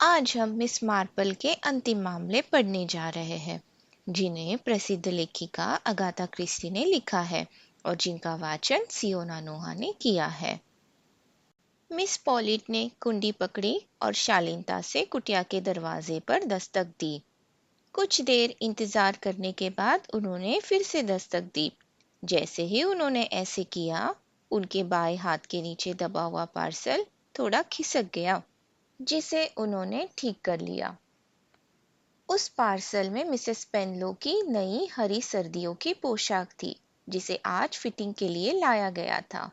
आज हम miss Marple के अंतिम मामले पढ़ने जा रहे हैं, जिन्हें प्रसिद्ध लेखिका अगाथा क्रिस्टी ने लिखा है और जिनका वाचन सियोना नोहा ने किया है। मिस पॉलिट ने कुंडी पकड़ी और शालीनता से कुटिया के दरवाजे पर दस्तक दी। कुछ देर इंतजार करने के बाद उन्होंने फिर से दस्तक दी। जैसे ही उन्होंने ऐसे किया, उनके बाएं हाथ के नीचे दबा हुआ पार्सल थोड़ा खिसक गया, जिसे उन्होंने ठीक कर लिया। उस पार्सल में मिसेस पेनलो की नई हरी सर्दियों की पोशाक थी, जिसे आज फिटिंग के लिए लाया गया था।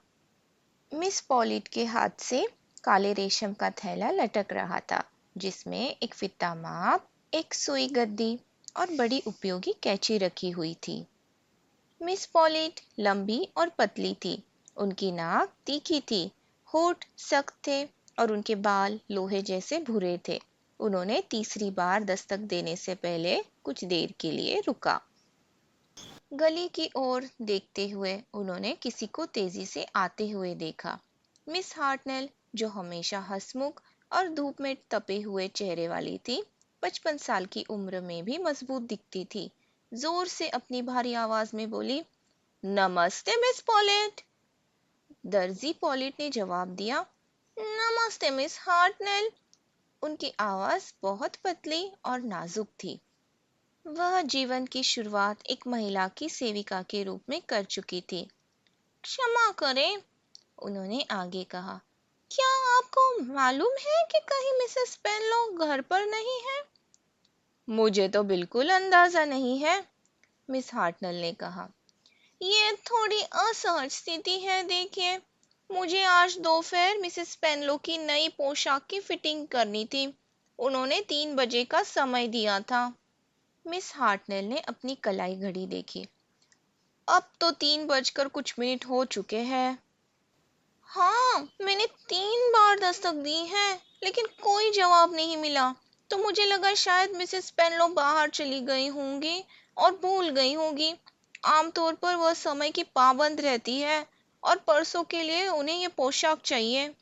मिस पॉलिट के हाथ से काले रेशम का थैला लटक रहा था, जिसमें एक फीता माप, एक सुई गद्दी और बड़ी उपयोगी कैंची रखी हुई थी। मिस पॉलिट लंबी और पतली थी, उनकी नाक तीखी थी, होठ सख्त थे और उनके बाल लोहे जैसे भूरे थे। उन्होंने तीसरी बार दस्तक देने से पहले कुछ देर के लिए रुका। गली की ओर देखते हुए उन्होंने किसी को तेजी से आते हुए देखा। मिस हार्टनेल, जो हमेशा हंसमुख और धूप में तपे हुए चेहरे वाली थी, 55 साल की उम्र में भी मजबूत दिखती थी, जोर से अपनी भारी आवाज में बोली, नमस्ते मिस पॉलिट। दर्जी पॉलिट ने जवाब दिया, नमस्ते मिस हार्टनेल। उनकी आवाज बहुत पतली और नाजुक थी। वह जीवन की शुरुआत एक महिला की सेविका के रूप में कर चुकी थी। क्षमा करें, उन्होंने आगे कहा, क्या आपको मालूम है कि कहीं मिसेस पेनलो घर पर नहीं है? मुझे तो बिल्कुल अंदाजा नहीं है, मिस हार्टनल ने कहा। ये थोड़ी असहज स्थिति है। देखिए, मुझे आज दोपहर मिसेस पेनलो की नई पोशाक की फिटिंग करनी थी। उन्होंने 3 बजे का समय दिया था। मिस हार्टनेल ने अपनी कलाई घड़ी देखी। अब तो 3 बजकर कुछ मिनट हो चुके हैं। हाँ, मैंने 3 बार दस्तक दी है, लेकिन कोई जवाब नहीं मिला। तो मुझे लगा शायद मिसेस पेनलो बाहर चली गई होंगी और भूल गई होंगी। आमतौर पर वह समय की पाबंद रहती है और परसों के लिए उन्हें ये पोशाक चाहिए।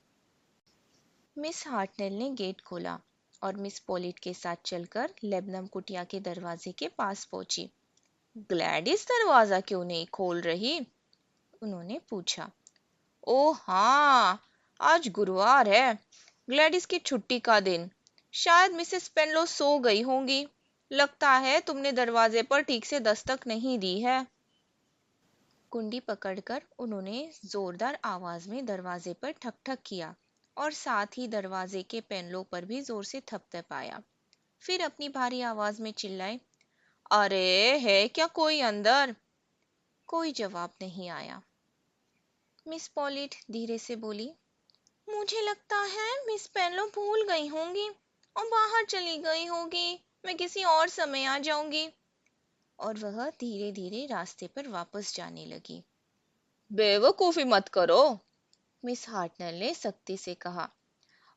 मिस हार्टनेल ने गेट खोला और मिस पॉलिट के साथ चलकर लेबनम कुटिया के दरवाजे के पास पहुंची। ग्लैडिस दरवाजा क्यों नहीं खोल रही? उन्होंने पूछा। ओह हाँ, आज गुरुवार है, ग्लैडिस की छुट्टी का दिन। शायद मिसेस पेनलो सो गई होंगी। लगता है तुमने दरवाजे पर ठीक से दस्तक नहीं दी है। कुंडी पकड़कर उन्होंने जोरदार आवाज में दरवाजे पर ठक ठक किया और साथ ही दरवाजे के पैनलों पर भी जोर से थपथपाया। फिर अपनी भारी आवाज में चिल्लाए, अरे है क्या कोई अंदर? कोई जवाब नहीं आया। मिस पॉलिट धीरे से बोली, मुझे लगता है मिस पेनलो भूल गई होंगी और बाहर चली गई होगी। मैं किसी और समय आ जाऊंगी। और वह धीरे धीरे रास्ते पर वापस जाने लगी। बेवकूफी मत करो, मिस हार्टनर ने सख्ती से कहा।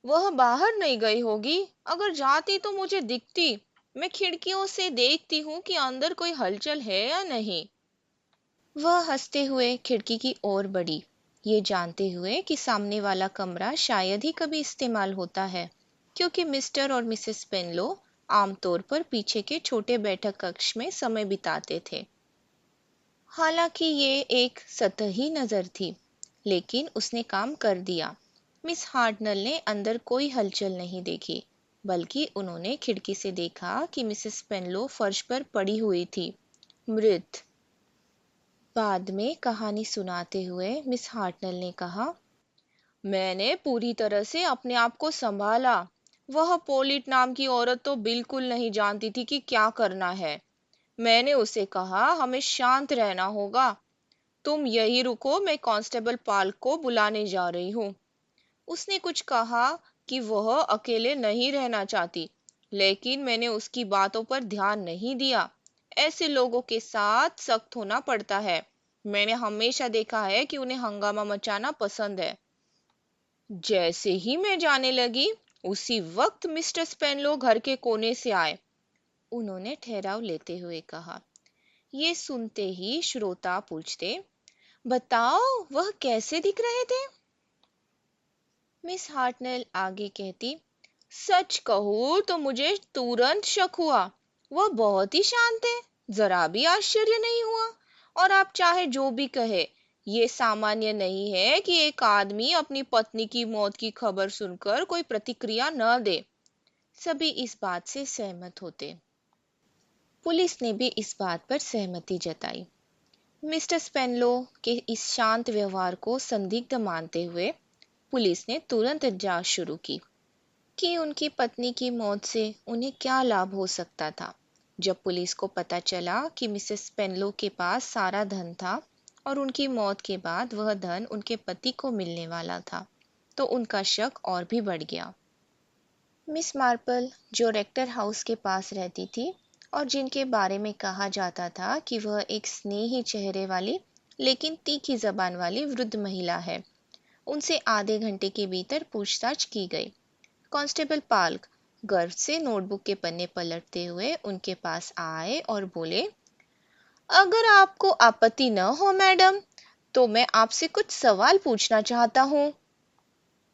वह बाहर नहीं गई होगी। अगर जाती तो मुझे दिखती। मैं खिड़कियों से देखती हूँ कि अंदर कोई हलचल है या नहीं। वह हंसते हुए खिड़की की ओर बढ़ी, ये जानते हुए कि सामने वाला कमरा शायद ही कभी इस्तेमाल होता है, क्योंकि मिस्टर और मिसेस पेनलो आमतौर पर पीछे के छोटे बैठक कक्ष में समय बिताते थे। हालांकि ये एक सतही नजर थी, लेकिन उसने काम कर दिया। मिस हार्टनल ने अंदर कोई हलचल नहीं देखी, बल्कि उन्होंने खिड़की से देखा कि मिसेस पेनलो फर्श पर पड़ी हुई थी, मृत। बाद में कहानी सुनाते हुए मिस हार्टनल ने कहा, मैंने पूरी तरह से अपने आप को संभाला। वह पॉलिट नाम की औरत तो बिल्कुल नहीं जानती थी कि क्या करना है। मैंने उसे कहा, हमें शांत रहना होगा। तुम यही रुको, मैं कांस्टेबल पार्क को बुलाने जा रही हूँ। उसने कुछ कहा कि वह अकेले नहीं रहना चाहती, लेकिन मैंने उसकी बातों पर ध्यान नहीं दिया। ऐसे लोगों के साथ सख्त होना पड़ता है। मैंने हमेशा देखा है कि उन्हें हंगामा मचाना पसंद है। जैसे ही मैं जाने लगी, उसी वक्त मिस्टर स्पेनलो घर के कोने से आए, उन्होंने ठहराव लेते हुए कहा। ये सुनते ही श्रोता पूछते, बताओ वह कैसे दिख रहे थे? मिस हार्टनेल आगे कहती, सच कहूँ तो मुझे तुरंत शक हुआ। वह बहुत ही शांत है, जरा भी आश्चर्य नहीं हुआ। और आप चाहे जो भी कहे, ये सामान्य नहीं है कि एक आदमी अपनी पत्नी की मौत की खबर सुनकर कोई प्रतिक्रिया न दे। सभी इस बात से सहमत होते। पुलिस ने भी इस बात पर सहमति जताई। मिस्टर स्पेनलो के इस शांत व्यवहार को संदिग्ध मानते हुए पुलिस ने तुरंत जांच शुरू की कि उनकी पत्नी की मौत से उन्हें क्या लाभ हो सकता था। जब पुलिस को पता चला कि मिसेस स्पेनलो के पास सारा धन था और उनकी मौत के बाद वह धन उनके पति को मिलने वाला था, तो उनका शक और भी बढ़ गया। मिस मार्पल, जो रेक्टर हाउस के पास रहती थी और जिनके बारे में कहा जाता था कि वह एक स्नेही चेहरे वाली लेकिन तीखी जबान वाली वृद्ध महिला है, उनसे आधे घंटे के भीतर पूछताछ की गई। कांस्टेबल पाल्क गर्व से नोटबुक के पन्ने पलटते हुए उनके पास आए और बोले, अगर आपको आपत्ति न हो मैडम, तो मैं आपसे कुछ सवाल पूछना चाहता हूँ।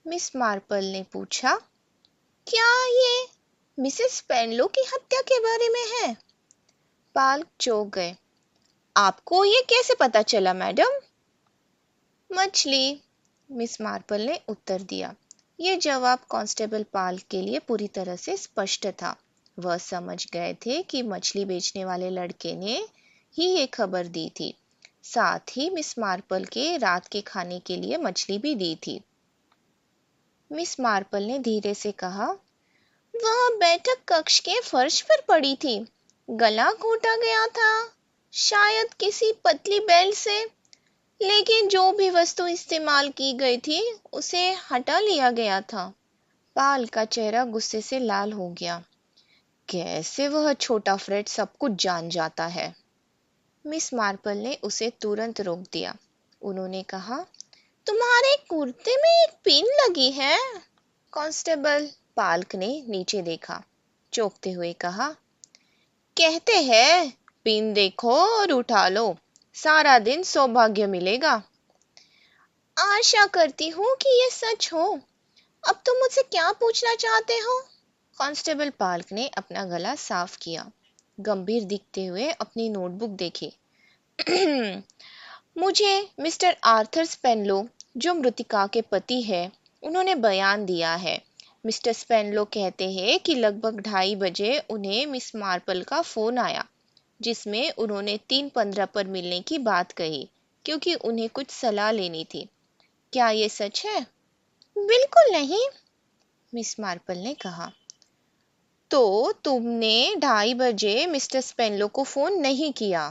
मिस मार्पल ने पूछा, क्या ये मिसेस स्पेनलो की हत्या के बारे में है? पाल्क चौंक गए। आपको ये कैसे पता चला मैडम? मछली, मिस मार्पल ने उत्तर दिया। ये जवाब कांस्टेबल पाल्क के लिए पूरी तरह से स्पष्ट था। वह समझ गए थे कि मछली बेचने वाले लड़के ने ही ये खबर दी थी। साथ ही मिस मार्पल के रात के खाने के लिए मछली भी दी थी। मिस मार्पल ने धीरे से कहा, वह बैठक कक्ष के फर्श पर पड़ी थी। गला घोटा गया था, शायद किसी पतली बेल्ट से, लेकिन जो भी वस्तु इस्तेमाल की गई थी उसे हटा लिया गया था। पाल का चेहरा गुस्से से लाल हो गया। कैसे वह छोटा फ्रेड सब कुछ जान जाता है? मिस मार्पल ने उसे तुरंत रोक दिया। उन्होंने कहा, तुम्हारे कुर्ते में एक पिन लगी है। कांस्टेबल पाल्क ने नीचे देखा, चौंकते हुए कहा, कहते हैं पिन देखो और उठा लो, सारा दिन सौभाग्य मिलेगा। आशा करती हूँ कि ये सच हो। अब तुम मुझसे क्या पूछना चाहते हो? कांस्टेबल पार्क ने अपना गला साफ किया, गंभीर दिखते हुए अपनी नोटबुक देखी। मुझे मिस्टर आर्थर स्पेनलो, जो मृतिका के पति है, उन्होंने बयान दिया है। मिस्टर स्पेनलो कहते हैं कि लगभग 2:30 बजे उन्हें मिस मार्पल का फोन आया, जिसमें उन्होंने 3:15 पर मिलने की बात कही, क्योंकि उन्हें कुछ सलाह लेनी थी। क्या ये सच है? बिल्कुल नहीं, मिस मार्पल ने कहा। तो तुमने 2:30 बजे मिस्टर स्पेनलो को फोन नहीं किया?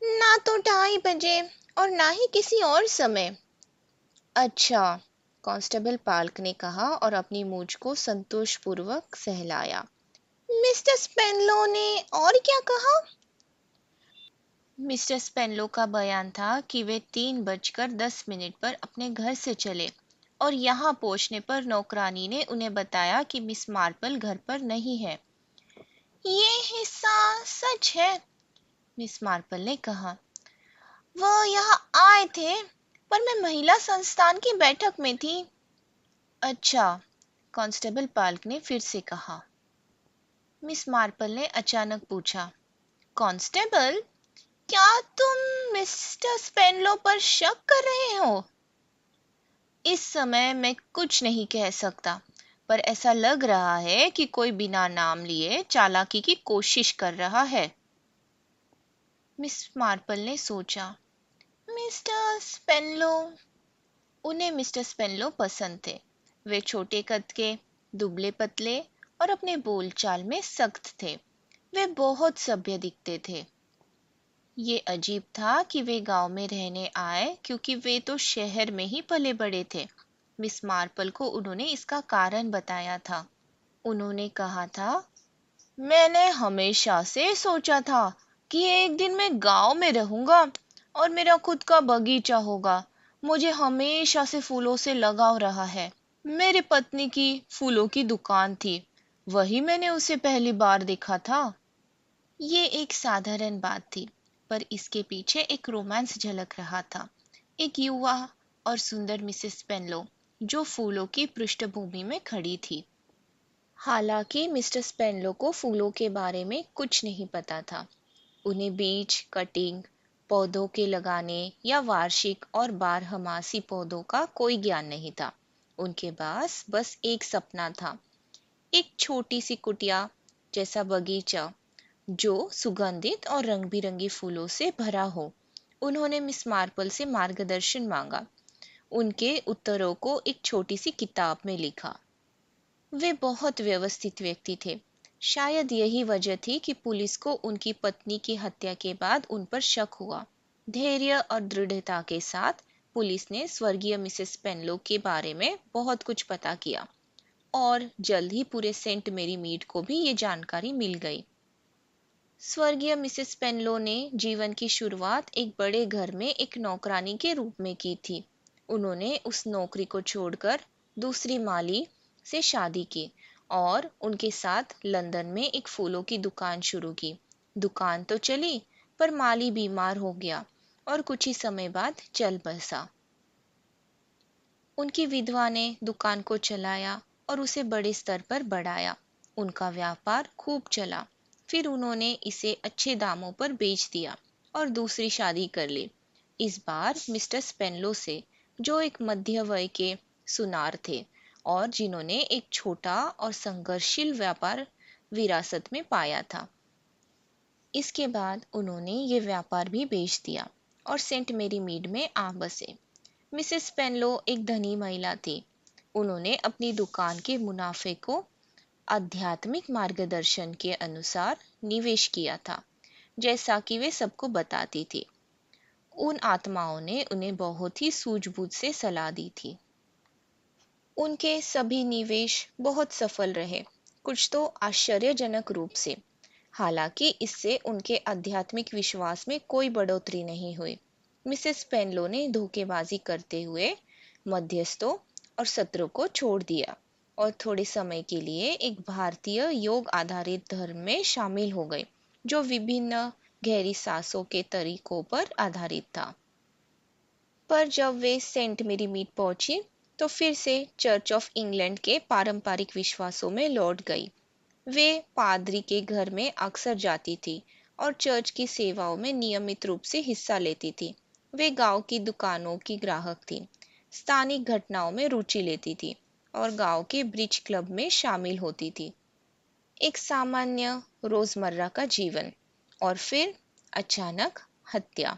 ना तो 2:30 बजे और ना ही किसी और समय। अच्छा, कांस्टेबल पाल्क ने कहा और अपनी मूंछ को संतोषपूर्वक सहलाया। मिस्टर स्पेनलो ने और क्या कहा? मिस्टर स्पेनलो का बयान था कि वे 3:10 पर अपने घर से चले और यहाँ पहुंचने पर नौकरानी ने उन्हें बताया कि मिस मार्पल घर पर नहीं है। ये हिस्सा सच है, मिस मार्पल ने कहा। वह यहाँ आए थे, पर मैं महिला संस्थान की बैठक में थी। अच्छा, कांस्टेबल पाल्क ने फिर से कहा। मिस मार्पल ने अचानक पूछा, कांस्टेबल, क्या तुम मिस्टर स्पेनलो पर शक कर रहे हो? इस समय मैं कुछ नहीं कह सकता, पर ऐसा लग रहा है कि कोई बिना नाम लिए चालाकी की कोशिश कर रहा है। मिस मार्पल ने सोचा, मिस्टर स्पेनलो। उन्हें मिस्टर स्पेनलो पसंद थे। वे छोटे कद के, दुबले पतले और अपने बोलचाल में सख्त थे। वे बहुत सभ्य दिखते थे। ये अजीब था कि वे गांव में रहने आए, क्योंकि वे तो शहर में ही पले बड़े थे। मिस मार्पल को उन्होंने इसका कारण बताया था। उन्होंने कहा था, मैंने हमेशा से सोचा था कि एक दिन मैं गांव में रहूंगा और मेरा खुद का बगीचा होगा। मुझे हमेशा से फूलों से लगाव रहा है। मेरी पत्नी की फूलों की दुकान थी, वही मैंने उसे पहली बार देखा था। ये एक साधारण बात थी, पर इसके पीछे एक रोमांस झलक रहा था। एक युवा और सुंदर मिसेस पेनलो, जो फूलों की पृष्ठभूमि में खड़ी थी। हालांकि मिस्टर स्पेनलो को फूलों के बारे में कुछ नहीं पता था। उन्हें बीज कटिंग, पौधों के लगाने या वार्षिक और बारहमासी पौधों का कोई ज्ञान नहीं था। उनके पास बस एक सपना था, एक छोटी सी कुटिया जैसा बगीचा जो सुगंधित और रंग बिरंगी फूलों से भरा हो। उन्होंने मिस मार्पल से मार्गदर्शन मांगा, उनके उत्तरों को एक छोटी सी किताब में लिखा। वे बहुत व्यवस्थित व्यक्ति थे। शायद यही वजह थी कि पुलिस को उनकी पत्नी की हत्या के बाद उन पर शक हुआ। धैर्य और दृढ़ता के साथ पुलिस ने स्वर्गीय मिसेस पेनलो के बारे में बहुत कुछ पता किया और जल्द ही पूरे सेंट मेरी मीड को भी ये जानकारी मिल गई। स्वर्गीय मिसेस पेनलो ने जीवन की शुरुआत एक बड़े घर में एक नौकरानी के रूप में की थी। उन्होंने उस नौकरी को छोड़कर दूसरी माली से शादी की और उनके साथ लंदन में एक फूलों की दुकान शुरू की। दुकान तो चली, पर माली बीमार हो गया और कुछ ही समय बाद चल बसा। उनकी विधवा ने दुकान को चलाया और उसे बड़े स्तर पर बढ़ाया। उनका व्यापार खूब चला। फिर उन्होंने इसे अच्छे दामों पर बेच दिया और दूसरी शादी कर ली। इस बार मिस्टर स्पेनलो से, जो एक मध्य वय के सुनार थे और जिन्होंने एक छोटा और संघर्षशील व्यापार विरासत में पाया था। इसके बाद उन्होंने ये व्यापार भी बेच दिया और सेंट मेरी मीड में आ बसे। मिसेस पेनलो एक धनी महिला थी। उन्होंने अपनी दुकान के मुनाफे को आध्यात्मिक मार्गदर्शन के अनुसार निवेश किया था, जैसा कि वे सबको बताती थी। उन आत्माओं ने उन्हें बहुत ही सूझबूझ से सलाह दी थी। उनके सभी निवेश बहुत सफल रहे, कुछ तो आश्चर्यजनक रूप से। हालांकि इससे उनके आध्यात्मिक विश्वास में कोई बढ़ोतरी नहीं हुई। मिसेस पेनलो ने धोखेबाजी करते हुए मध्यस्थों और सत्रों को छोड़ दिया और थोड़े समय के लिए एक भारतीय योग आधारित धर्म में शामिल हो गई, जो विभिन्न गहरी सांसों के तरीकों पर आधारित था। पर जब वे सेंट मेरी मीड पहुंची तो फिर से चर्च ऑफ इंग्लैंड के पारंपरिक विश्वासों में लौट गई। वे पादरी के घर में अक्सर जाती थी और चर्च की सेवाओं में नियमित रूप से हिस्सा लेती थी। वे गांव की दुकानों की ग्राहक थी, स्थानिक घटनाओं में रुचि लेती थी और गांव के ब्रिज क्लब में शामिल होती थी। एक सामान्य रोजमर्रा का जीवन। और फिर अचानक हत्या।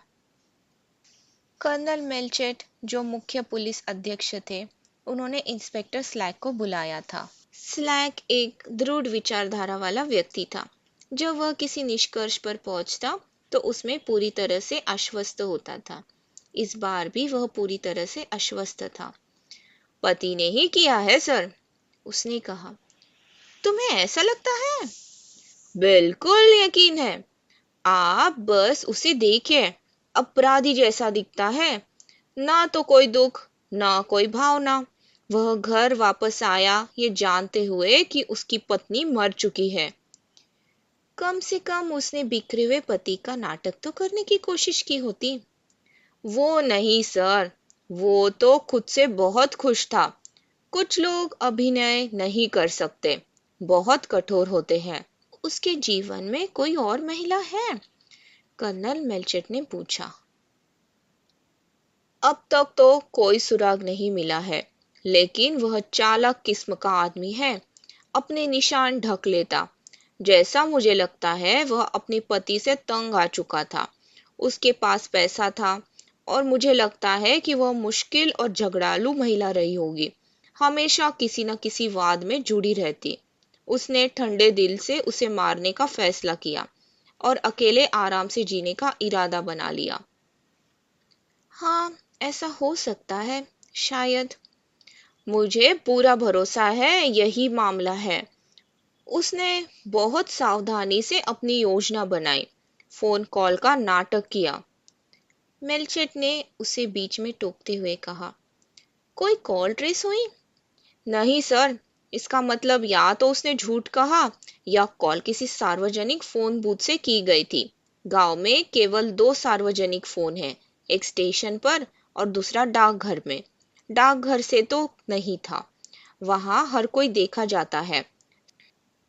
कर्नल मेलचेट, जो मुख्य पुलिस अध्यक्ष थे, उन्होंने इंस्पेक्टर स्लैक को बुलाया था। स्लैक एक दृढ़ विचारधारा वाला व्यक्ति था। जब वह किसी निष्कर्ष पर पहुंचता तो उसमें पूरी तरह से आश्वस्त होता था। इस बार भी वह पूरी तरह से आश्वस्त था। पति ने ही किया है सर, उसने कहा। तुम्हें ऐसा लगता है? बिल्कुल यकीन है। आप बस उसे देखिए, अपराधी जैसा दिखता है। ना तो कोई दुख, ना कोई भावना। वह घर वापस आया ये जानते हुए कि उसकी पत्नी मर चुकी है। कम से कम उसने बिखरे हुए पति का नाटक तो करने की कोशिश की होती। वो नहीं सर, वो तो खुद से बहुत खुश था। कुछ लोग अभिनय नहीं कर सकते, बहुत कठोर होते हैं। उसके जीवन में कोई और महिला है? कर्नल मेलचेट ने पूछा। अब तक तो कोई सुराग नहीं मिला है, लेकिन वह चालाक किस्म का आदमी है, अपने निशान ढक लेता। जैसा मुझे लगता है वह अपने पति से तंग आ चुका था। उसके पास पैसा था और मुझे लगता है कि वह मुश्किल और झगड़ालू महिला रही होगी, हमेशा किसी न किसी वाद में जुड़ी रहती। उसने ठंडे दिल से उसे मारने का फैसला किया और अकेले आराम से जीने का इरादा बना लिया। हाँ, ऐसा हो सकता है, शायद। मुझे पूरा भरोसा है यही मामला है। उसने बहुत सावधानी से अपनी योजना बनाई, फोन कॉल का नाटक किया। मेलचेट ने उसे बीच में टोकते हुए कहा। कोई कॉल ट्रेस हुई? नहीं सर, इसका मतलब या तो उसने झूठ कहा या कॉल किसी सार्वजनिक फोन बूथ से की गई थी। गांव में केवल 2 सार्वजनिक फोन हैं, एक स्टेशन पर और दूसरा डाकघर में। डाकघर से तो नहीं था, वहां हर कोई देखा जाता है।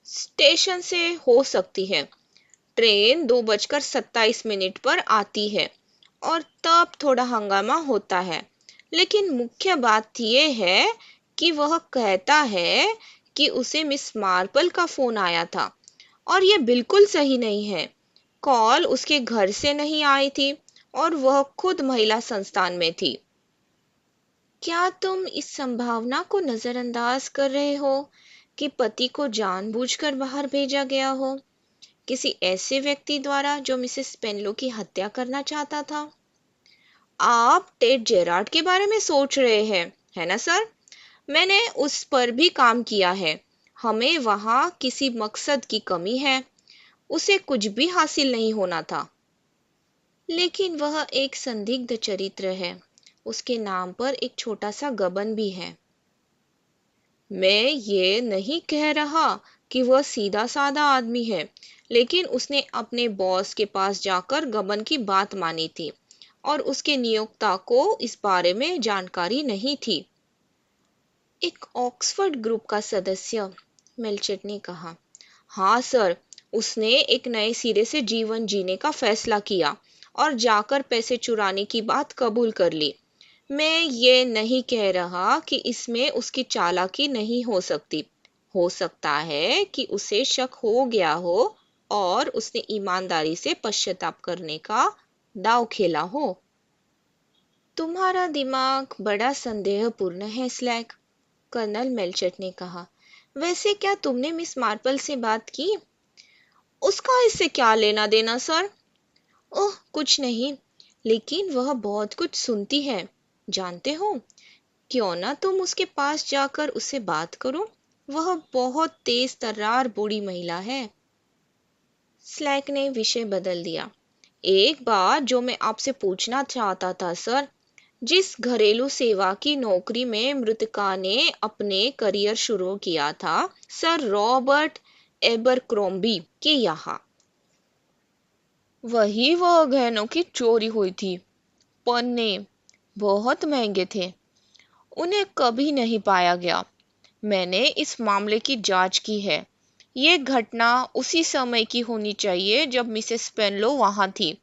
स्टेशन से हो सकती है। ट्रेन 2:27 पर आती है और तब थोड़ा हंगामा होता है। लेकिन मुख्य बात यह है कि वह कहता है कि उसे मिस मार्पल का फोन आया था और ये बिल्कुल सही नहीं है। कॉल उसके घर से नहीं आई थी और वह खुद महिला संस्थान में थी। क्या तुम इस संभावना को नजरअंदाज कर रहे हो कि पति को जानबूझकर बाहर भेजा गया हो, किसी ऐसे व्यक्ति द्वारा जो मिसेस स्पेनलो की हत्या करना चाहता था? आप टेड जेरार्ड के बारे में सोच रहे हैं, है ना सर? मैंने उस पर भी काम किया है। हमें वहां किसी मकसद की कमी है। उसे कुछ भी हासिल नहीं होना था। लेकिन वह एक संदिग्ध चरित्र है। उसके नाम पर एक छोटा सा गबन भी है। मैं ये नहीं कह रहा कि वह सीधा साधा आदमी है, लेकिन उसने अपने बॉस के पास जाकर गबन की बात मानी थी और उसके नियोक्ता को इस बारे में जानकारी नहीं थी। एक ऑक्सफोर्ड ग्रुप का सदस्य, मेलचेट ने कहा। हाँ सर, उसने एक नए सिरे से जीवन जीने का फैसला किया और जाकर पैसे चुराने की बात कबूल कर ली। मैं ये नहीं कह रहा कि इसमें उसकी चालाकी नहीं हो सकती। हो सकता है कि उसे शक हो गया हो और उसने ईमानदारी से पश्चाताप करने का दांव खेला हो। तुम्हारा दिमाग बड़ा संदेहपूर्ण है, स्लैक, कर्नल मेलचेट ने कहा। वैसे क्या तुमने मिस मार्पल से बात की? उसका इससे क्या लेना देना सर? ओह कुछ नहीं, लेकिन वह बहुत कुछ सुनती है, जानते हो। क्यों ना तुम उसके पास जाकर उससे बात करो। वह बहुत तेज तर्रार बूढ़ी महिला है। स्लैक ने विषय बदल दिया। एक बात जो मैं आपसे पूछना चाहता था सर, जिस घरेलू सेवा की नौकरी में मृतका ने अपने करियर शुरू किया था, सर रॉबर्ट एबरक्रोम्बी के यहाँ, वही वह गहनों की चोरी हुई थी। पन्ने बहुत महंगे थे। उन्हें कभी नहीं पाया गया। मैंने इस मामले की जांच की है। ये घटना उसी समय की होनी चाहिए जब मिसेस पेनलो वहां थी।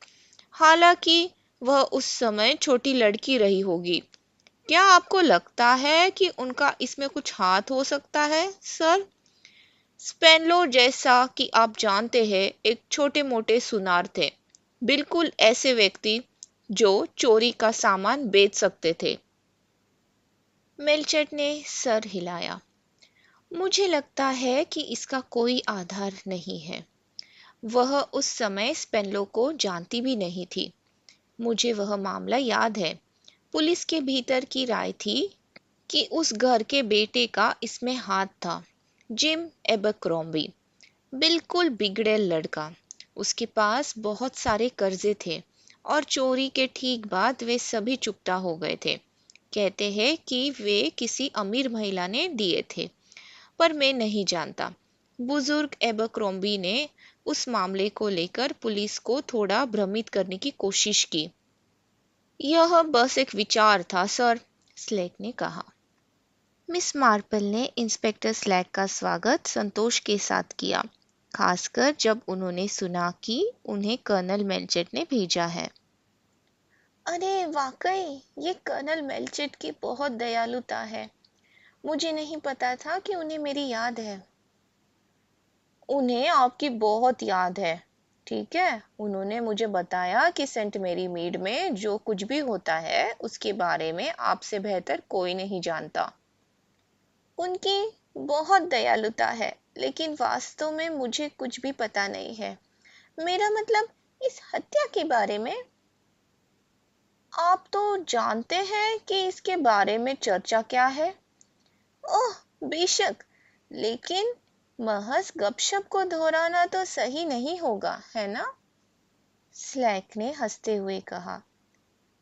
हालांकि वह उस समय छोटी लड़की रही होगी। क्या आपको लगता है कि उनका इसमें कुछ हाथ हो सकता है, सर? स्पेनलो, जैसा कि आप जानते हैं, एक छोटे मोटे सुनार थे। बिल्कुल ऐसे व्यक्ति जो चोरी का सामान बेच सकते थे। मेलचेट ने सर हिलाया। मुझे लगता है कि इसका कोई आधार नहीं है। वह उस समय स्पेनलो को जानती भी नहीं थी। मुझे वह मामला याद है। पुलिस के भीतर की राय थी कि उस घर के बेटे का इसमें हाथ था, जिम एबरक्रोम्बी। बिल्कुल बिगड़ैल लड़का। उसके पास बहुत सारे कर्जे थे और चोरी के ठीक बाद वे सभी चुकता हो गए थे। कहते हैं कि वे किसी अमीर महिला ने दिए थे, पर मैं नहीं जानता। बुजुर्ग एबरक्रोम्बी ने उस मामले को लेकर पुलिस को थोड़ा भ्रमित करने की कोशिश की। यह बस एक विचार था सर, स्लेक ने कहा। मिस मार्पल ने इंस्पेक्टर स्लैक का स्वागत संतोष के साथ किया, खासकर जब उन्होंने सुना कि उन्हें कर्नल मेलचेट ने भेजा है। अरे वाकई, ये कर्नल मेलचेट की बहुत दयालुता है। मुझे नहीं पता था कि उन्हें मेरी याद है। उन्हें आपकी बहुत याद है, ठीक है। उन्होंने मुझे बताया कि सेंट मेरी मीड में जो कुछ भी होता है उसके बारे में आपसे बेहतर कोई नहीं जानता। उनकी बहुत दयालुता है, लेकिन वास्तव में मुझे कुछ भी पता नहीं है। मेरा मतलब इस हत्या के बारे में। आप तो जानते हैं कि इसके बारे में चर्चा क्या है। ओह बेशक, लेकिन महज गपशप को दोहराना तो सही नहीं होगा, है ना? स्लैक ने हंसते हुए कहा।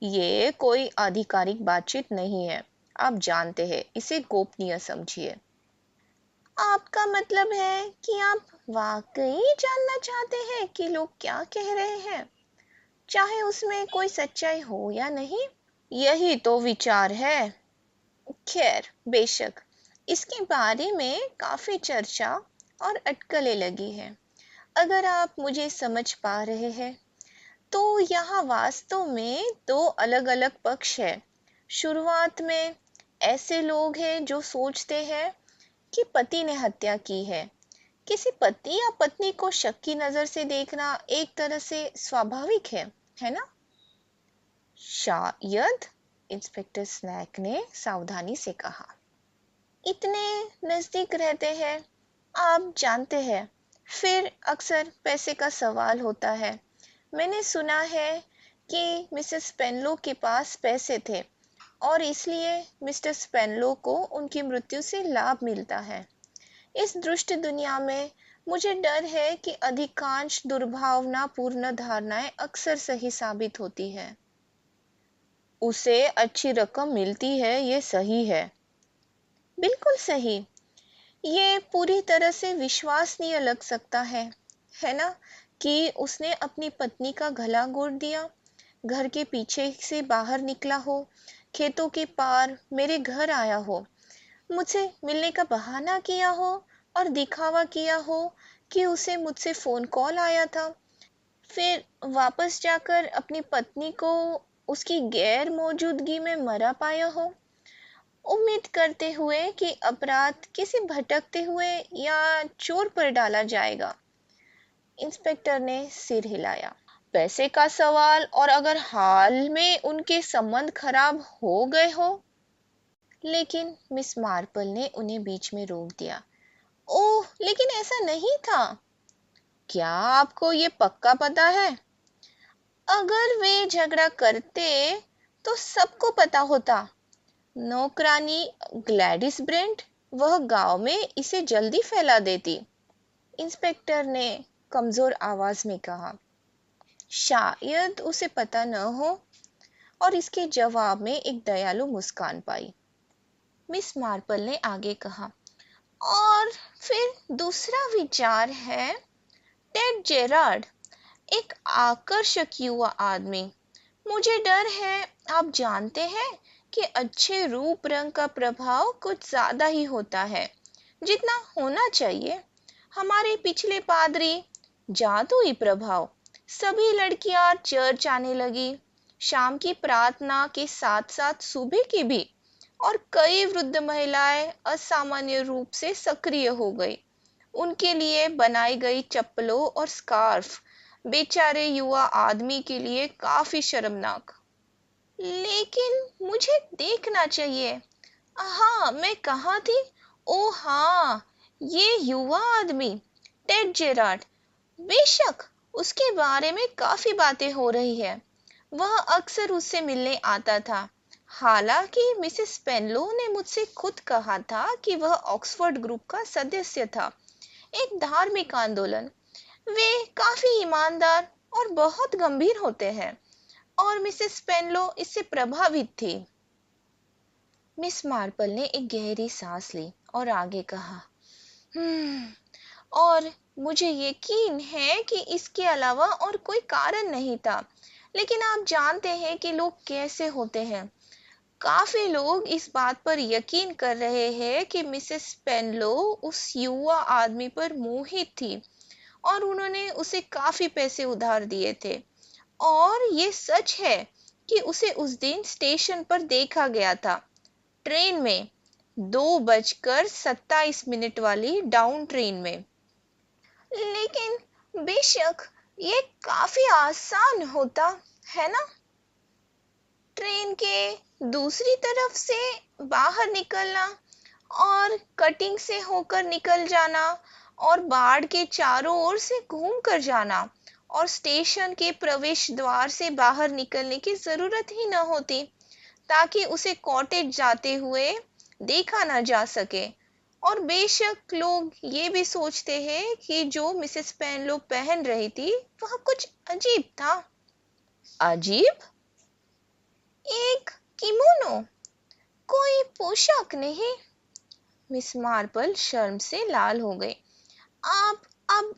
ये कोई आधिकारिक बातचीत नहीं है। आप जानते हैं, इसे गोपनीय समझिए। आपका मतलब है कि आप वाकई जानना चाहते हैं कि लोग क्या कह रहे हैं, चाहे उसमें कोई सच्चाई हो या नहीं? यही तो विचार है। खैर, बेशक, इसके बारे में काफी चर्चा और अटकलें लगी हैं। अगर आप मुझे समझ पा रहे हैं तो यहाँ वास्तव में दो अलग-अलग पक्ष है। शुरुआत में ऐसे लोग हैं जो सोचते हैं कि पति ने हत्या की है। किसी पति या पत्नी को शक की नजर से देखना एक तरह से स्वाभाविक है ना? शायद, इंस्पेक्टर स्नैक ने सावधानी से कहा। इतने नजदीक रहते हैं, आप जानते हैं, फिर अक्सर पैसे का सवाल होता है। मैंने सुना है कि मिसेस स्पेनलो के पास पैसे थे और इसलिए मिस्टर स्पेनलो को उनकी मृत्यु से लाभ मिलता है। इस दुष्ट दुनिया में मुझे डर है कि अधिकांश दुर्भावनापूर्ण धारणाएं अक्सर सही साबित होती है। उसे अच्छी रकम मिलती है, ये सही है। बिल्कुल सही। ये पूरी तरह से विश्वसनीय लग सकता है ना, कि उसने अपनी पत्नी का गला घोट दिया, घर के पीछे से बाहर निकला हो, खेतों के पार मेरे घर आया हो, मुझसे मिलने का बहाना किया हो और दिखावा किया हो कि उसे मुझसे फोन कॉल आया था, फिर वापस जाकर अपनी पत्नी को उसकी गैर मौजूदगी में मरा पाया हो, उम्मीद करते हुए कि अपराध किसी भटकते हुए या चोर पर डाला जाएगा। इंस्पेक्टर ने सिर हिलाया। पैसे का सवाल, और अगर हाल में उनके संबंध खराब हो गए हो? लेकिन मिस मार्पल ने उन्हें बीच में रोक दिया। ओह, लेकिन ऐसा नहीं था। क्या आपको ये पक्का पता है? अगर वे झगड़ा करते तो सबको पता होता। नौकरानी ग्लैडिस ब्रेंट, वह गांव में इसे जल्दी फैला देती। इंस्पेक्टर ने कमजोर आवाज में कहा। शायद उसे पता न हो, और इसके जवाब में एक दयालु मुस्कान पाई। मिस मार्पल ने आगे कहा, और फिर दूसरा विचार है टेड जेरार्ड, एक आकर्षक युवा आदमी। मुझे डर है, आप जानते हैं कि अच्छे रूप रंग का प्रभाव कुछ ज्यादा ही होता है जितना होना चाहिए। हमारे पिछले पादरी, जादुई प्रभाव। सभी लड़कियां चर्च आने लगी, शाम की प्रार्थना के साथ साथ सुबह की भी, और कई वृद्ध महिलाएं असामान्य रूप से सक्रिय हो गई। उनके लिए बनाई गई चप्पलों और स्कार्फ बेचारे युवा आदमी के लिए काफी शर्मनाक। लेकिन मुझे देखना चाहिए। हाँ, मैं कहाँ थी? ओ हाँ, ये युवा आदमी टेड जेरार्ड। बेशक, उसके बारे में काफी बातें हो रही है। वह अक्सर उससे मिलने आता था। हालांकि मिसेस पेनलो ने मुझसे खुद कहा था कि वह ऑक्सफोर्ड ग्रुप का सदस्य था, एक धार्मिक आंदोलन। वे काफी ईमानदार और बहुत गंभीर होते हैं, और मिसेस पेनलो इससे प्रभावित थी। मिस मार्पल ने एक गहरी सांस ली और आगे कहा, और मुझे यकीन है कि इसके अलावा और कोई कारण नहीं था। लेकिन आप जानते हैं कि लोग कैसे होते हैं। काफी लोग इस बात पर यकीन कर रहे हैं कि मिसेस पेनलो उस युवा आदमी पर मोहित थी और उन्होंने उसे काफी पैसे उधार दिए थे। और ये सच है कि उसे उस दिन स्टेशन पर देखा गया था, ट्रेन में, 2:27 वाली डाउन ट्रेन में। लेकिन बेशक ये काफी आसान होता है ना, ट्रेन के दूसरी तरफ से बाहर निकलना और कटिंग से होकर निकल जाना और बाड़ के चारों ओर से घूम कर जाना, और स्टेशन के प्रवेश द्वार से बाहर निकलने की जरूरत ही न होती ताकि उसे कॉटेज जाते हुए देखा न जा सके। और बेशक लोग ये भी सोचते हैं कि जो मिसेस पेनलो पहन रही थी वह कुछ अजीब था। अजीब? एक किमोनो, कोई पोशाक नहीं। मिस मार्पल शर्म से लाल हो गई। आप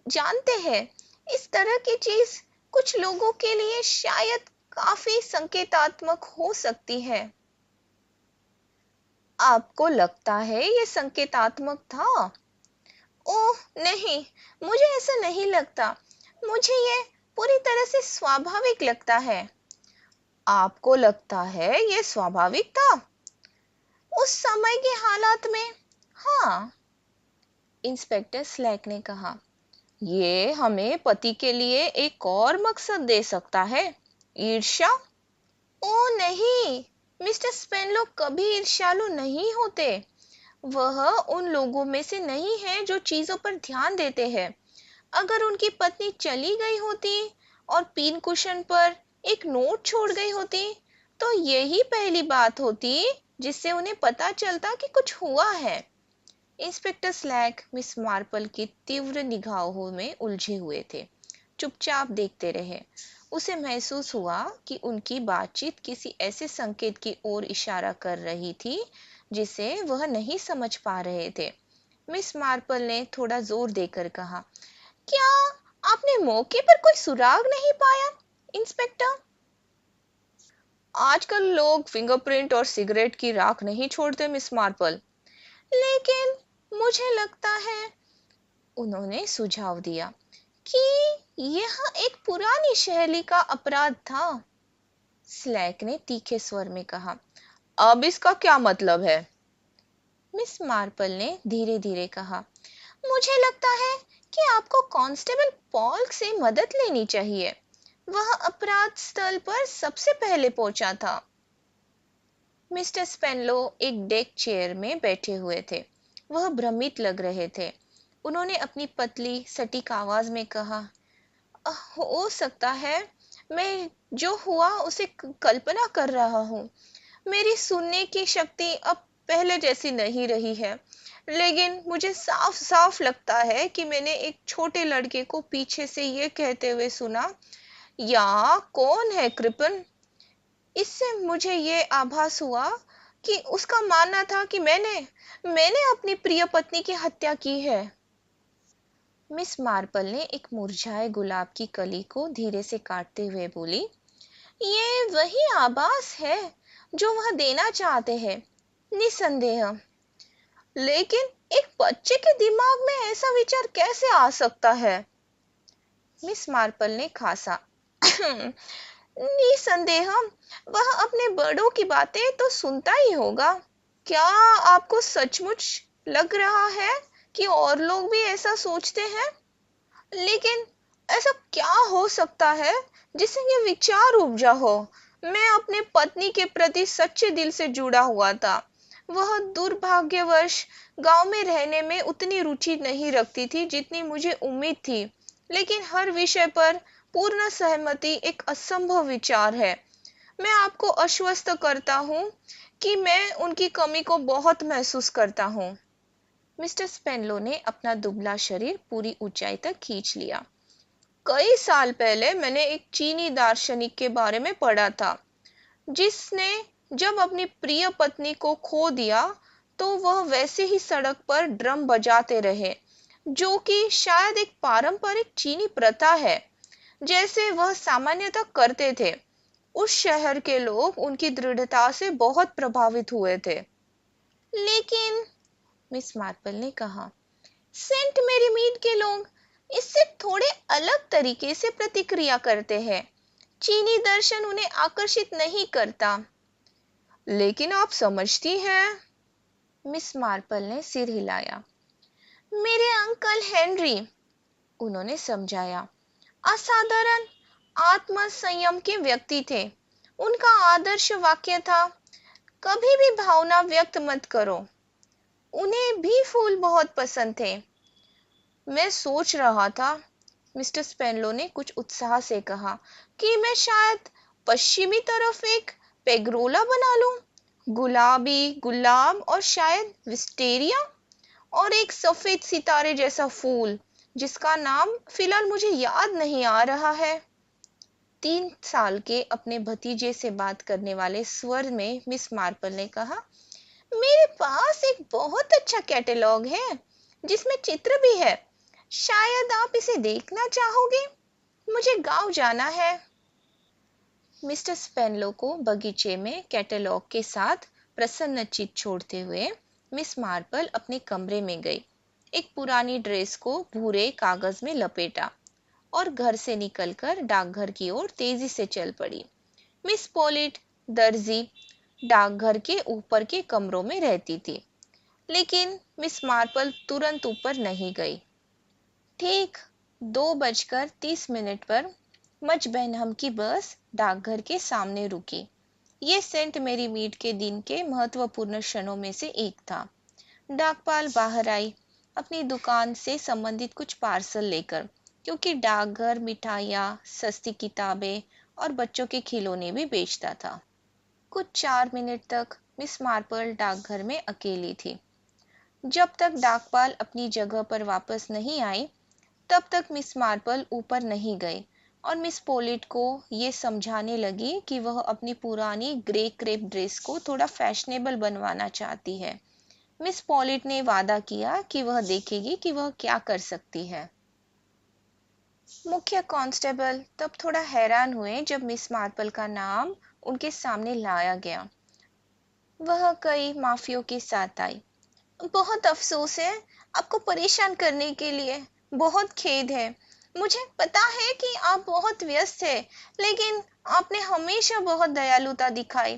जानते हैं, इस तरह की चीज कुछ लोगों के लिए शायद काफी संकेतात्मक हो सकती है। आपको लगता है ये संकेतात्मक था? ओह नहीं, मुझे ऐसा नहीं लगता। मुझे ये पूरी तरह से स्वाभाविक लगता है। आपको लगता है ये स्वाभाविक था? उस समय के हालात में, हाँ। इंस्पेक्टर स्लैक ने कहा, ये हमें पति के लिए एक और मकसद दे सकता है। ईर्ष्या? ओ नहीं, मिस्टर स्पेनलो कभी ईर्ष्यालु नहीं होते। वह उन लोगों में से नहीं है जो चीजों पर ध्यान देते हैं। अगर उनकी पत्नी चली गई होती और पिन कुशन पर एक नोट छोड़ गई होती, तो यही पहली बात होती जिससे उन्हें पता चलता कि कुछ हुआ है। इंस्पेक्टर स्लैक मिस मार्पल की तीव्र निगाहों में उलझे हुए थे, चुपचाप देखते रहे। उसे महसूस हुआ कि उनकी बातचीत किसी ऐसे संकेत की ओर इशारा कर रही थी जिसे वह नहीं समझ पा रहे थे। मिस मार्पल ने थोड़ा जोर देकर कहा, क्या आपने मौके पर कोई सुराग नहीं पाया, इंस्पेक्टर? आजकल लोग फिंगरप्रिंट और सिगरेट की राख नहीं छोड़ते, मिस मार्पल। लेकिन मुझे लगता है, उन्होंने सुझाव दिया, कि यह एक पुरानी शैली का अपराध था। स्लैक ने तीखे स्वर में कहा, अब इसका क्या मतलब है? मिस मार्पल ने धीरे धीरे कहा, मुझे लगता है कि आपको कांस्टेबल पॉल्क से मदद लेनी चाहिए। वह अपराध स्थल पर सबसे पहले पहुंचा था। मिस्टर स्पेनलो एक डेक चेयर में बैठे हुए थे। वह भ्रमित लग रहे थे। उन्होंने अपनी पतली सटीक आवाज में कहा, हो सकता है मैं जो हुआ उसे कल्पना कर रहा हूँ। मेरी सुनने की शक्ति अब पहले जैसी नहीं रही है, लेकिन मुझे साफ साफ लगता है कि मैंने एक छोटे लड़के को पीछे से ये कहते हुए सुना, या कौन है कृपन। इससे मुझे ये आभास हुआ कि उसका मानना था कि मैंने अपनी प्रिय पत्नी की हत्या की है। मिस मार्पल ने एक मुरझाए गुलाब की कली को धीरे से काटते हुए बोली, ये वही आभास है जो वह देना चाहते हैं, निसंदेह। लेकिन एक बच्चे के दिमाग में ऐसा विचार कैसे आ सकता है? मिस मार्पल ने खासा निसंदेह वह अपने बड़ों की बातें तो सुनता ही होगा। क्या आपको सचमुच लग रहा है कि और लोग भी ऐसा सोचते हैं? लेकिन ऐसा क्या हो सकता है जिससे ये विचार उपजा हो? मैं अपने पत्नी के प्रति सच्चे दिल से जुड़ा हुआ था। वह दुर्भाग्यवश गांव में रहने में उतनी रुचि नहीं रखती थी जितनी मुझे उम्मीद थी। लेकिन हर विषय पर पूर्ण सहमति एक असंभव विचार है। मैं आपको आश्वस्त करता हूँ कि मैं उनकी कमी को बहुत महसूस करता हूँ। मिस्टर स्पेनलो ने अपना दुबला शरीर पूरी ऊंचाई तक खींच लिया। कई साल पहले मैंने एक चीनी दार्शनिक के बारे में पढ़ा था, जिसने जब अपनी प्रिय पत्नी को खो दिया तो वह वैसे ही सड़क पर ड्रम बजाते रहे, जो कि शायद एक पारंपरिक चीनी प्रथा है, जैसे वह सामान्यतः करते थे। उस शहर के लोग उनकी दृढ़ता से बहुत प्रभावित हुए थे। लेकिन मिस मार्पल ने कहा, सेंट मेरी मीड के लोग इससे थोड़े अलग तरीके से प्रतिक्रिया करते हैं। चीनी दर्शन उन्हें आकर्षित नहीं करता। लेकिन आप समझती हैं? मिस मार्पल ने सिर हिलाया। मेरे अंकल हेनरी, उन्होंने समझाया, असाधारण आत्म संयम के व्यक्ति थे। उनका आदर्श वाक्य था, कभी भी भावना व्यक्त मत करो। उन्हें भी फूल बहुत पसंद थे। मैं सोच रहा था, मिस्टर स्पेनलो ने कुछ उत्साह से कहा, कि मैं शायद पश्चिमी तरफ एक पेगरोला बना लूं। गुलाबी गुलाब और शायद विस्टेरिया और एक सफेद सितारे जैसा फूल, जिसका नाम फिलहाल मुझे याद नहीं आ रहा है। 3 साल के अपने भतीजे से बात करने वाले स्वर में मिस मार्पल ने कहा, मेरे पास एक बहुत अच्छा कैटलॉग है जिसमें चित्र भी है। शायद आप इसे देखना चाहोगे। मुझे गांव जाना है। मिस्टर स्पेनलो को बगीचे में कैटलॉग के साथ प्रसन्न चित छोड़ते हुए मिस मार्पल अपने कमरे में गई। एक पुरानी ड्रेस को भूरे कागज में लपेटा और घर से निकलकर डाकघर की ओर तेजी से चल पड़ी। मिस पॉलिट दर्जी डाकघर के ऊपर के कमरों में रहती थी, लेकिन मिस मार्पल तुरंत ऊपर नहीं गई। ठीक 2:30 पर मच बेनहम की बस डाकघर के सामने रुकी। ये सेंट मेरी मीट के दिन के महत्वपूर्ण क्षणों में से एक था। डाकपाल बाहर आई, अपनी दुकान से संबंधित कुछ पार्सल लेकर, क्योंकि डाकघर मिठाइयाँ, सस्ती किताबें और बच्चों के खिलौने भी बेचता था। कुछ 4 मिनट तक मिस मार्पल डाकघर में अकेली थी। जब तक डाकपाल अपनी जगह पर वापस नहीं आई, तब तक मिस मार्पल ऊपर नहीं गई और मिस पॉलिट को ये समझाने लगी कि वह अपनी पुरानी ग्रे क्रेप ड्रेस को थोड़ा फैशनेबल बनवाना चाहती है। मिस पॉलिट ने वादा किया कि वह देखेगी कि वह क्या कर सकती है। मुख्य कांस्टेबल तब थोड़ा हैरान हुए जब मिस मार्पल का नाम उनके सामने लाया गया। वह कई माफियों के साथ आई। बहुत अफसोस है आपको परेशान करने के लिए, बहुत खेद है। मुझे पता है कि आप बहुत व्यस्त हैं, लेकिन आपने हमेशा बहुत दयालुता दिखाई।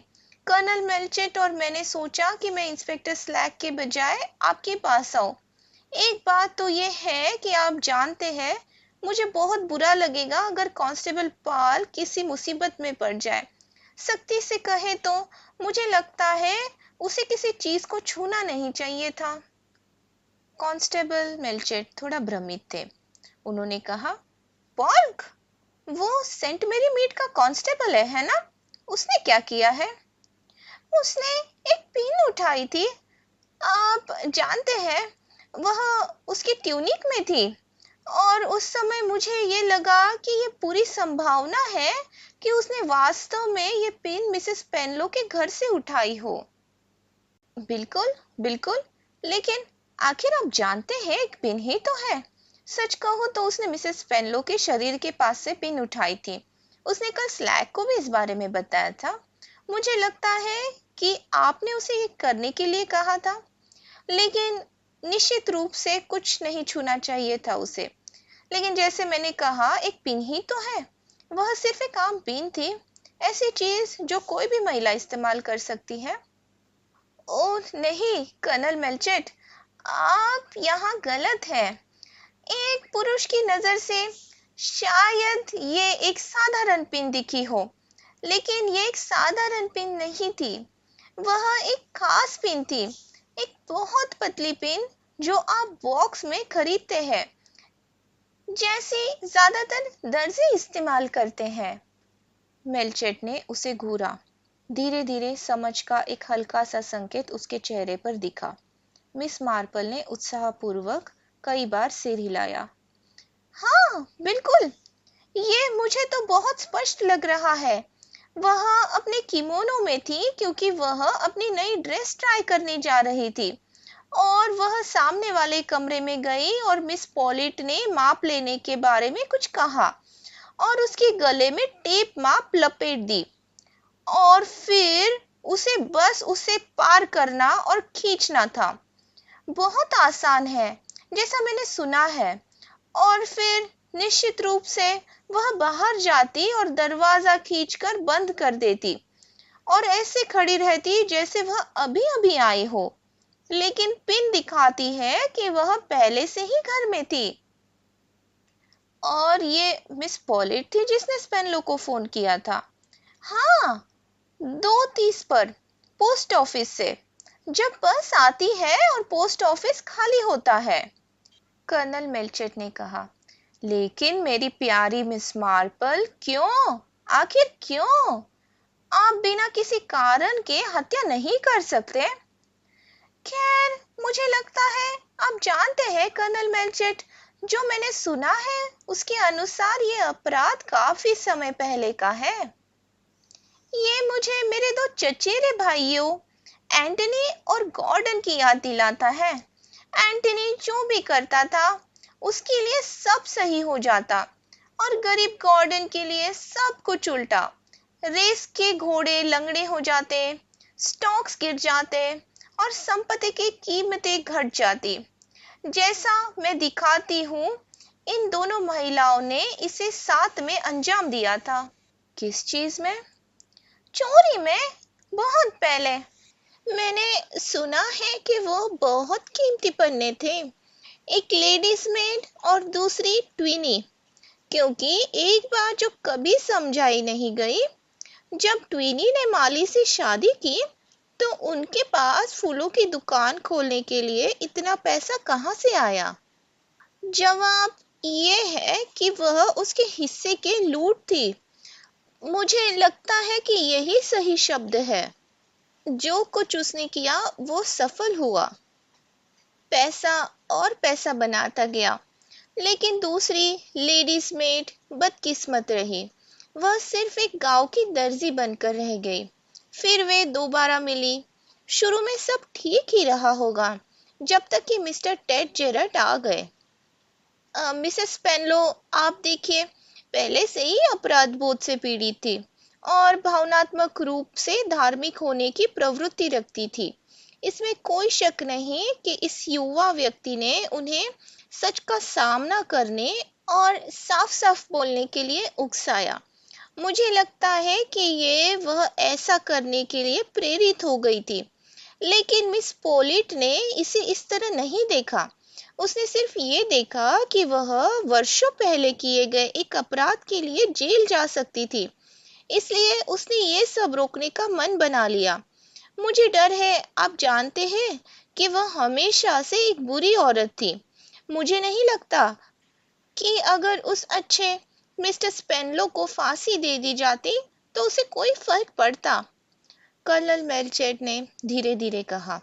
कर्नल मेल्चेट और मैंने सोचा कि मैं इंस्पेक्टर स्लैक के बजाय आपके पास आऊं। एक बात तो ये है कि आप जानते हैं, मुझे बहुत बुरा लगेगा अगर कांस्टेबल पाल किसी मुसीबत में पड़ जाए। सख्ती से कहे तो मुझे लगता है उसे किसी चीज को छूना नहीं चाहिए था। कांस्टेबल मेल्चेट थोड़ा भ्रमित थे। उन्होंने कहा, पॉल्क, वो सेंट मेरी मीट का कांस्टेबल है ना? उसने क्या किया है? उसने एक पिन उठाई थी। आप जानते हैं, वह उसकी ट्यूनिक में थी और उस समय मुझे ये लगा कि ये पूरी संभावना है कि उसने वास्तव में ये पिन मिसेस पेनलो के घर से उठाई हो। बिल्कुल बिल्कुल, लेकिन आखिर आप जानते हैं एक पिन ही तो है। सच कहूं तो उसने मिसेस पेनलो के शरीर के पास से पिन उठाई थी। उसने कल स्लैक को भी इस बारे में बताया था। मुझे लगता है कि आपने उसे ये करने के लिए कहा था, लेकिन निश्चित रूप से कुछ नहीं छूना चाहिए था उसे। लेकिन जैसे मैंने कहा, एक पिन ही तो है। वह सिर्फ एक आम पिन थी, ऐसी चीज जो कोई भी महिला इस्तेमाल कर सकती है। ओह नहीं कर्नल मेल्चेट, आप यहाँ गलत हैं। एक पुरुष की नजर से शायद ये एक साधारण पिन दिखी हो, लेकिन ये एक साधारण पिन नहीं थी। वह एक खास पिन थी, एक बहुत पतली पिन जो आप बॉक्स में खरीदते हैं, जैसी ज्यादातर दर्जी इस्तेमाल करते हैं। मेल्चेट ने उसे घूरा। धीरे धीरे समझ का एक हल्का सा संकेत उसके चेहरे पर दिखा। मिस मार्पल ने उत्साहपूर्वक कई बार सिर हिलाया। हाँ बिल्कुल, ये मुझे तो बहुत स्पष्ट लग रहा है। वह अपने किमोनो में थी क्योंकि वह अपनी नई ड्रेस ट्राई करने जा रही थी, और वह सामने वाले कमरे में गई और मिस पॉलिट ने माप लेने के बारे में कुछ कहा और उसके गले में टेप माप लपेट दी, और फिर उसे पार करना और खींचना था। बहुत आसान है, जैसा मैंने सुना है। और फिर निश्चित रूप से वह बाहर जाती और दरवाजा खींचकर बंद कर देती और ऐसे खड़ी रहती जैसे वह अभी अभी आई हो, लेकिन पिन दिखाती है कि वह पहले से ही घर में थी। और ये मिस पॉलिट थी जिसने स्पेनलो को फोन किया था। हाँ, 2:30 पर पोस्ट ऑफिस से, जब बस आती है और पोस्ट ऑफिस खाली होता है। कर्नल मेल्चेट ने कहा, लेकिन मेरी प्यारी मिस मार्पल, क्यों? आखिर क्यों? आप बिना किसी कारण के हत्या नहीं कर सकते। खैर, मुझे लगता है आप जानते हैं कर्नल मेल्चेट, जो मैंने सुना है उसके अनुसार ये अपराध काफी समय पहले का है। ये मुझे मेरे दो चचेरे भाइयों एंटनी और गॉर्डन की याद दिलाता है। एंटनी जो भी करता था उसके लिए सब सही हो जाता, और गरीब गॉर्डन के लिए सब कुछ उल्टा। रेस के घोड़े लंगड़े हो जाते, स्टॉक्स गिर जाते और संपत्ति की कीमतें घट जाती। जैसा मैं दिखाती हूँ, इन दोनों महिलाओं ने इसे साथ में अंजाम दिया था। किस चीज में? चोरी में, बहुत पहले। मैंने सुना है कि वो बहुत कीमती पन्ने थे, एक लेडीज मेड और दूसरी ट्विनी, क्योंकि एक बात जो कभी समझाई नहीं गई, जब ट्विनी ने माली से शादी की तो उनके पास फूलों की दुकान खोलने के लिए इतना पैसा कहाँ से आया? जवाब ये है कि वह उसके हिस्से के लूट थी। मुझे लगता है कि यही सही शब्द है। जो कुछ उसने किया वो सफल हुआ। पैसा और पैसा बनाता गया, लेकिन दूसरी लेडीज मेड बदकिस्मत रही। वह सिर्फ एक गांव की दर्जी बनकर रह गई। फिर वे दोबारा मिली। शुरू में सब ठीक ही रहा होगा, जब तक कि मिस्टर टेड जेरट आ गए। मिसेस पेनलो, आप देखिए, पहले से ही अपराध बोध से पीड़ित थी और भावनात्मक रूप से धार्मिक होने की प्रवृत्ति रखती थी। इसमें कोई शक नहीं कि इस युवा व्यक्ति ने उन्हें सच का सामना करने और साफ-साफ बोलने के लिए उकसाया। मुझे लगता है कि ये वह ऐसा करने के लिए प्रेरित हो गई थी, लेकिन मिस पोलिट ने इसे इस तरह नहीं देखा। उसने सिर्फ ये देखा कि वह वर्षों पहले किए गए एक अपराध के लिए जेल जा सकती थी, इसलिए उसने ये सब रोकने का मन बना लिया। मुझे डर है, आप जानते हैं, कि वह हमेशा से एक बुरी औरत थी। मुझे नहीं लगता कि अगर उस अच्छे मिस्टर स्पेनलो को फांसी दे दी जाती तो उसे कोई फर्क पड़ता। कर्नल मेलचेट ने धीरे धीरे कहा,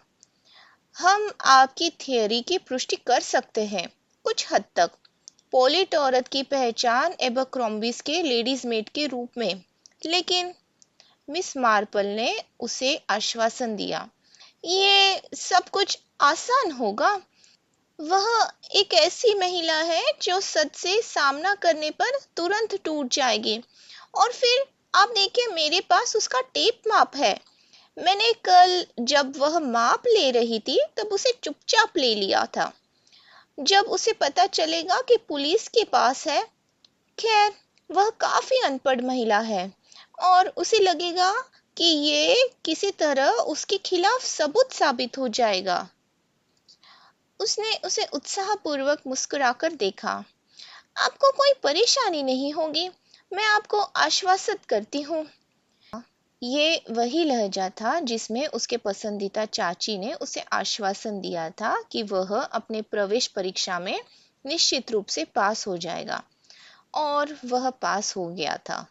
हम आपकी थियोरी की पुष्टि कर सकते हैं कुछ हद तक। पोलिट औरत की पहचान एबरक्रॉम्बीज के लेडीज मेड के रूप में, लेकिन मिस मार्पल ने उसे आश्वासन दिया, ये सब कुछ आसान होगा। वह एक ऐसी महिला है जो सच से सामना करने पर तुरंत टूट जाएगी। और फिर आप देखिए, मेरे पास उसका टेप माप है। मैंने कल जब वह माप ले रही थी तब उसे चुपचाप ले लिया था। जब उसे पता चलेगा कि पुलिस के पास है, खैर, वह काफी अनपढ़ महिला है और उसे लगेगा कि ये किसी तरह उसके खिलाफ सबूत साबित हो जाएगा। उसने उसे उत्साहपूर्वक मुस्कुराकर देखा। आपको कोई परेशानी नहीं होगी, मैं आपको आश्वस्त करती हूँ। ये वही लहजा था जिसमें उसके पसंदीदा चाची ने उसे आश्वासन दिया था कि वह अपने प्रवेश परीक्षा में निश्चित रूप से पास हो जाएगा, और वह पास हो गया था।